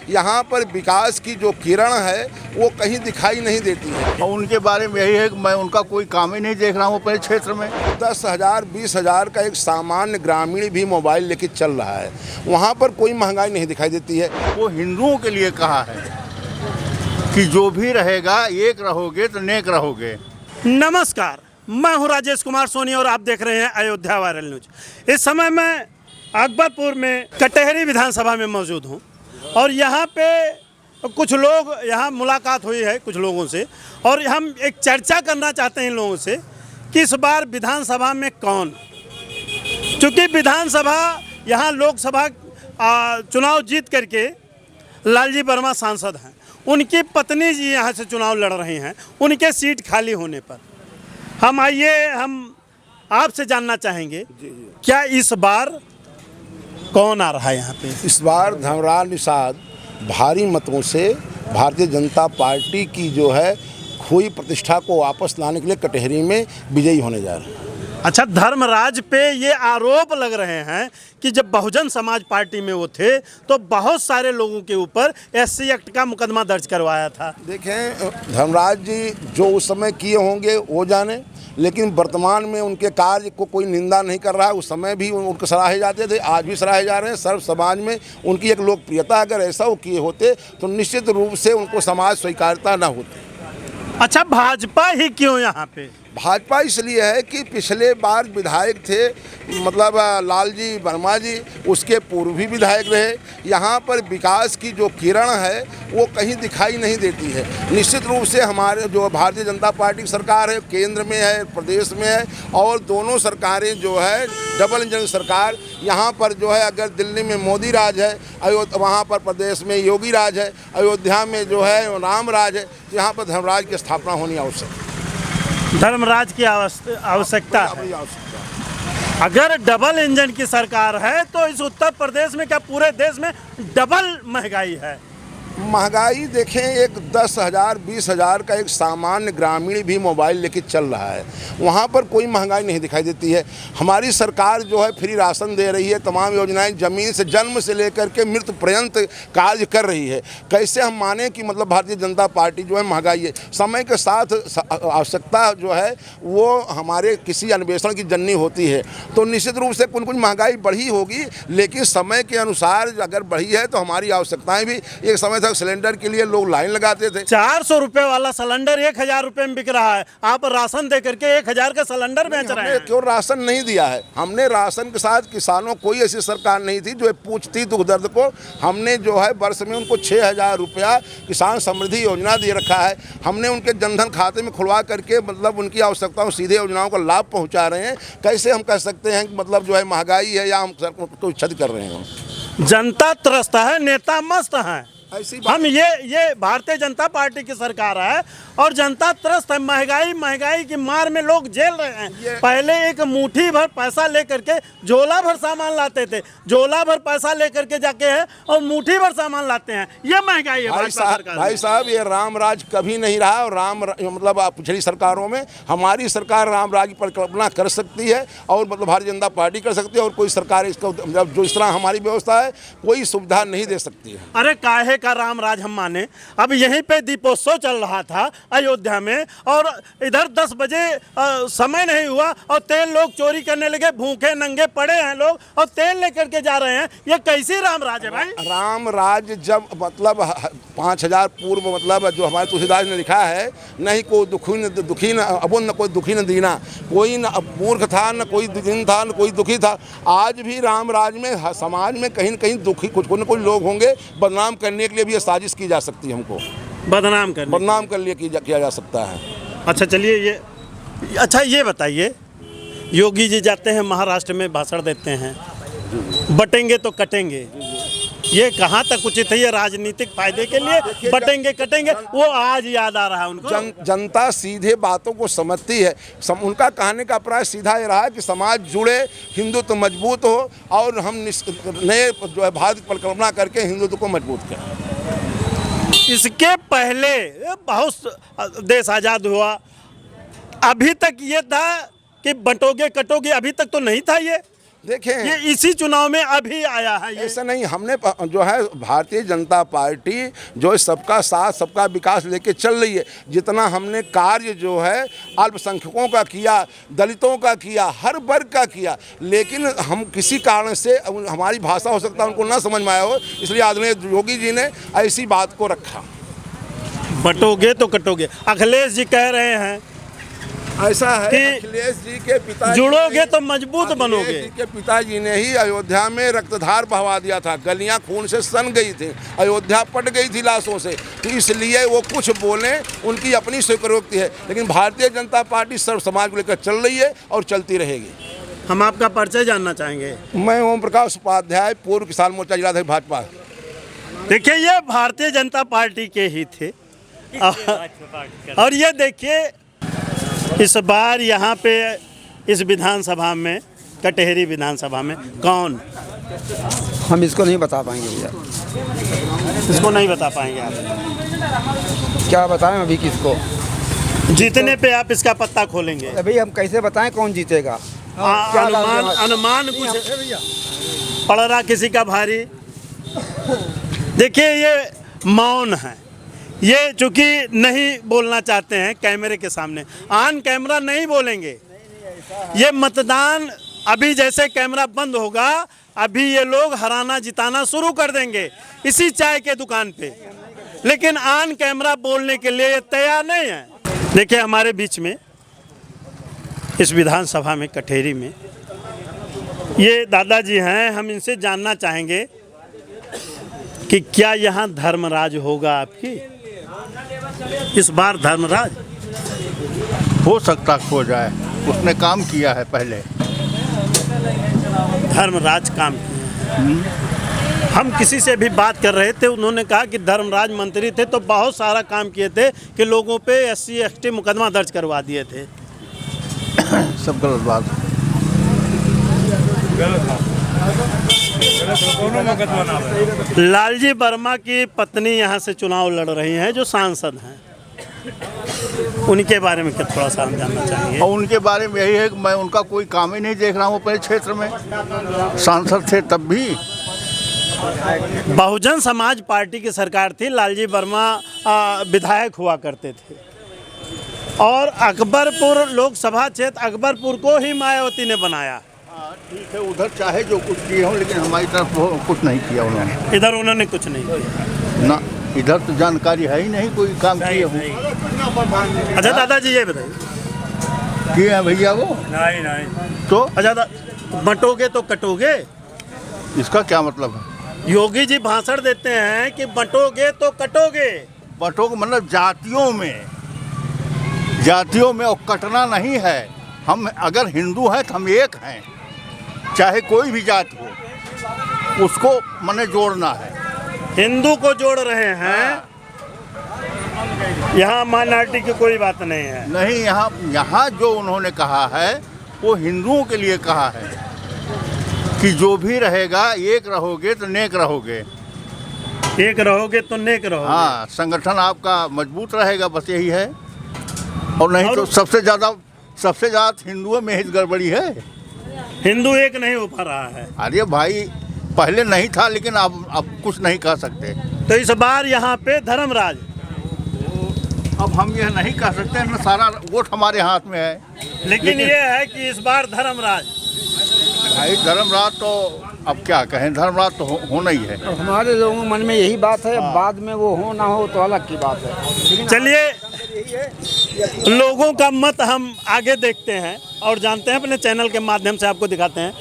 यहाँ पर विकास की जो किरण है वो कहीं दिखाई नहीं देती है। और उनके बारे में यही है कि मैं उनका कोई काम ही नहीं देख रहा हूँ अपने क्षेत्र में। 10,000 20,000 का एक सामान्य ग्रामीण भी मोबाइल लेके चल रहा है, वहाँ पर कोई महंगाई नहीं दिखाई देती है। वो हिंदुओं के लिए कहा है कि जो भी रहेगा एक रहोगे तो नेक रहोगे। नमस्कार, मैं हूं राजेश कुमार सोनी और आप देख रहे हैं अयोध्या वायरल न्यूज। इस समय मैं अकबरपुर में कटहरी विधानसभा में मौजूद हूं और यहाँ पे कुछ लोग, यहाँ मुलाकात हुई है कुछ लोगों से और हम एक चर्चा करना चाहते हैं इन लोगों से कि इस बार विधानसभा में कौन, चूँकि विधानसभा यहाँ लोकसभा चुनाव जीत करके लालजी वर्मा सांसद हैं, उनकी पत्नी जी यहाँ से चुनाव लड़ रही हैं, उनके सीट खाली होने पर हम आपसे जानना चाहेंगे क्या इस बार कौन आ रहा है यहाँ पे। इस बार धर्मराज निषाद भारी मतों से भारतीय जनता पार्टी की जो है खोई प्रतिष्ठा को वापस लाने के लिए कटहरी में विजयी होने जा रहे हैं। अच्छा, धर्मराज पे ये आरोप लग रहे हैं कि जब बहुजन समाज पार्टी में वो थे तो बहुत सारे लोगों के ऊपर SC एक्ट का मुकदमा दर्ज करवाया था। देखें, धर्मराज जी जो उस समय किए होंगे वो जाने, लेकिन वर्तमान में उनके कार्य को कोई निंदा नहीं कर रहा है। उस समय भी उनको सराहे जाते थे, आज भी सराहे जा रहे हैं। सर्व समाज में उनकी एक लोकप्रियता, अगर ऐसा वो किए होते तो निश्चित रूप से उनको समाज स्वीकारता न होती। अच्छा, भाजपा ही क्यों यहाँ पे? भाजपा इसलिए है कि पिछले बार विधायक थे, मतलब लालजी वर्मा जी, उसके पूर्व भी विधायक रहे। यहाँ पर विकास की जो किरण है वो कहीं दिखाई नहीं देती है। निश्चित रूप से हमारे जो भारतीय जनता पार्टी की सरकार है, केंद्र में है, प्रदेश में है, और दोनों सरकारें जो है डबल इंजन सरकार। यहाँ पर जो है अगर दिल्ली में मोदी राज है, वहाँ पर प्रदेश में योगी राज है, अयोध्या में जो है राम राज है, यहाँ पर धर्मराज की स्थापना होनी आवश्यक है। धर्मराज की आवश्यकता है। अगर डबल इंजन की सरकार है तो इस उत्तर प्रदेश में क्या पूरे देश में डबल महंगाई है? महंगाई देखें, एक 10,000 20,000 का एक सामान्य ग्रामीण भी मोबाइल लेके चल रहा है, वहाँ पर कोई महंगाई नहीं दिखाई देती है। हमारी सरकार जो है फ्री राशन दे रही है, तमाम योजनाएं ज़मीन से जन्म से लेकर के मृत्यु पर्यंत कार्य कर रही है। कैसे हम माने कि मतलब भारतीय जनता पार्टी जो है महंगाई है? समय के साथ आवश्यकता जो है वो हमारे किसी अन्वेषण की जननी होती है, तो निश्चित रूप से कुछ महंगाई बढ़ी होगी, लेकिन समय के अनुसार अगर बढ़ी है तो हमारी आवश्यकताएँ भी। एक समय सिलेंडर के लिए लोग लाइन लगाते थे, 400 रुपए वाला सिलेंडर 1,000 रुपए में बिक रहा है। आप राशन दे करके 1,000 का सिलेंडर बेच रहे हैं। क्यों राशन नहीं दिया है? हमने राशन के साथ किसानों, कोई ऐसी सरकार नहीं थी जो पूछती दुख दर्द को। हमने जो है वर्ष में उनको 6,000 रुपया किसान समृद्धि योजना दे रखा है। हमने उनके जनधन खाते में खुलवा करके मतलब उनकी आवश्यकताओं सीधे योजनाओं का लाभ पहुँचा रहे हैं। कैसे हम कह सकते हैं कि मतलब जो है महंगाई है या हम कोई क्षति कर रहे हैं? जनता त्रस्त है, नेता मस्त है। हम ये भारतीय जनता पार्टी की सरकार है और जनता त्रस्त है। महंगाई की मार में लोग झेल रहे हैं। पहले एक मुट्ठी भर पैसा लेकर के झोला भर सामान लाते थे, झोला भर पैसा लेकर के जाके है और मुट्ठी भर सामान लाते हैं। ये महंगाई है भाई साहब, ये राम राज कभी नहीं रहा। और मतलब पिछली सरकारों में हमारी सरकार राम राज की परिकल्पना कर सकती है और मतलब भारतीय जनता पार्टी कर सकती है, और कोई सरकार इसको जो इस तरह हमारी व्यवस्था है कोई सुविधा नहीं दे सकती है। अरे काहे का राम राज हम माने? अब यहीं पे दीपोत्सव चल रहा था अयोध्या में और इधर 10 बजे समय नहीं हुआ और तेल लोग चोरी करने लगे। भूखे नंगे पड़े हैं लोग और तेल लेकर के जा रहे हैं। ये कैसी राम राज है भाई? राम राज जब मतलब 5,000 पूर्व मतलब जो हमारे तुलसीदास ने लिखा है, नहीं कोई दुखी न अबुन न कोई दुखी न दीना, कोई न मूर्ख था न कोई दीन था न कोई दुखी था। आज भी राम राज में समाज में कहीं न कहीं दुखी कुछ न लोग होंगे। बदनाम करने के लिए भी ये साजिश की जा सकती है। हमको बदनाम कर लिए किया जा सकता है। अच्छा चलिए, ये बताइए, योगी जी जाते हैं महाराष्ट्र में भाषण देते हैं, बटेंगे तो कटेंगे। ये कहाँ तक उचित है? ये राजनीतिक फायदे के लिए बटेंगे कटेंगे, वो आज याद आ रहा है उनको। जनता सीधे बातों को समझती है। उनका कहने का प्राय सीधा ये रहा है कि समाज जुड़े, हिंदुत्व मजबूत हो और हम नए जो है भारत की परिकल्पना करके हिंदुत्व को मजबूत करें। इसके पहले बहुत देश आज़ाद हुआ, अभी तक ये था कि बंटोगे कटोगे, अभी तक तो नहीं था ये। देखें, ये इसी चुनाव में अभी आया है ये। ऐसा नहीं, हमने जो है भारतीय जनता पार्टी जो सबका साथ सबका विकास लेके चल रही है। जितना हमने कार्य जो है अल्पसंख्यकों का किया, दलितों का किया, हर वर्ग का किया, लेकिन हम किसी कारण से हमारी भाषा हो सकता है उनको ना समझ में आया हो, इसलिए आदरणीय योगी जी ने ऐसी बात को रखा। बटोगे तो कटोगे। अखिलेश जी कह रहे हैं ऐसा है कि अखिलेश जी के पिता जुड़ोगे तो मजबूत बनोगे। अखिलेश जी के पिताजी ने ही अयोध्या में रक्तधार बहवा दिया था, गलियां खून से सन गई थी, अयोध्या पट गई थी लाशों से, तो इसलिए वो कुछ बोलें, उनकी अपनी स्वीकारोक्ति है। लेकिन भारतीय जनता पार्टी सर्व समाज को लेकर चल रही है और चलती रहेगी। हम आपका परिचय जानना चाहेंगे। मैं ओम प्रकाश उपाध्याय, पूर्व किसान मोर्चा जिलाध्यक्ष भाजपा। देखिए, ये भारतीय जनता पार्टी के ही थे और ये देखिए इस बार यहाँ पे इस विधानसभा में, कटहरी विधानसभा में कौन, हम इसको नहीं बता पाएंगे भैया। इसको नहीं बता पाएंगे आप? क्या बताएं अभी किसको? जीतने पे आप इसका पत्ता खोलेंगे? अभी हम कैसे बताएं कौन जीतेगा? क्या अनुमान कुछ पड़ रहा किसी का भारी? देखिए, ये मौन है, ये चूंकि नहीं बोलना चाहते हैं कैमरे के सामने, ऑन कैमरा नहीं बोलेंगे। ये मतदान अभी जैसे कैमरा बंद होगा, अभी ये लोग हराना जिताना शुरू कर देंगे इसी चाय के दुकान पे, लेकिन ऑन कैमरा बोलने के लिए तैयार नहीं है। देखिए, हमारे बीच में इस विधानसभा में कटहरी में ये दादाजी हैं। हम इनसे जानना चाहेंगे कि क्या यहाँ धर्मराज होगा आपकी इस बार? धर्मराज हो सकता हो जाए, उसने काम किया है पहले। धर्मराज काम किया। हम किसी से भी बात कर रहे थे, उन्होंने कहा कि धर्मराज मंत्री थे तो बहुत सारा काम किए थे कि लोगों पे SC ST मुकदमा दर्ज करवा दिए थे। सब गलत बात। लालजी वर्मा की पत्नी यहाँ से चुनाव लड़ रही हैं, जो सांसद हैं, उनके बारे में क्या थोड़ा सा हम जानना चाहेंगे? और उनके बारे में यही है कि मैं उनका कोई काम ही नहीं देख रहा हूँ। अपने क्षेत्र में सांसद थे तब भी। बहुजन समाज पार्टी की सरकार थी, लालजी वर्मा विधायक हुआ करते थे और अकबरपुर लोकसभा क्षेत्र अकबरपुर को ही मायावती ने बनाया। ठीक है, उधर चाहे जो कुछ किए हों, लेकिन हमारी तरफ कुछ नहीं किया उन्होंने। इधर उन्होंने कुछ नहीं किया ना, इधर तो जानकारी है ही नहीं कोई काम किए हो। अच्छा दादाजी, ये बताइए, किए हैं भैया वो? नहीं तो अच्छा, बंटोगे तो कटोगे, इसका क्या मतलब है? योगी जी भाषण देते हैं कि बंटोगे तो कटोगे। बटोगे मतलब जातियों में और कटना नहीं है। हम अगर हिंदू हैं तो हम एक हैं, चाहे कोई भी जात हो, उसको मने जोड़ना है। हिंदू को जोड़ रहे हैं, यहाँ माइनॉरिटी की कोई बात नहीं है। नहीं, यहाँ जो उन्होंने कहा है वो हिंदुओं के लिए कहा है कि जो भी रहेगा, एक रहोगे तो नेक रहोगे। एक रहोगे तो नेक रहोगे। हाँ, संगठन आपका मजबूत रहेगा, बस यही है। और नहीं तो सबसे ज़्यादा हिंदुओं में ही गड़बड़ी है। हिंदू एक नहीं हो पा रहा है। अरे भाई, पहले नहीं था, लेकिन अब कुछ नहीं कह सकते। तो इस बार यहाँ पे धर्मराज, अब हम यह नहीं कह सकते ना, सारा वोट हमारे हाथ में है। लेकिन ये है कि इस बार धर्मराज। भाई धर्मराज तो अब क्या कहें, धर्मराज तो होना ही है। हमारे लोगों के मन में यही बात है। बाद में वो हो ना हो तो अलग की बात है। चलिए, लोगों का मत हम आगे देखते हैं और जानते हैं, अपने चैनल के माध्यम से आपको दिखाते हैं।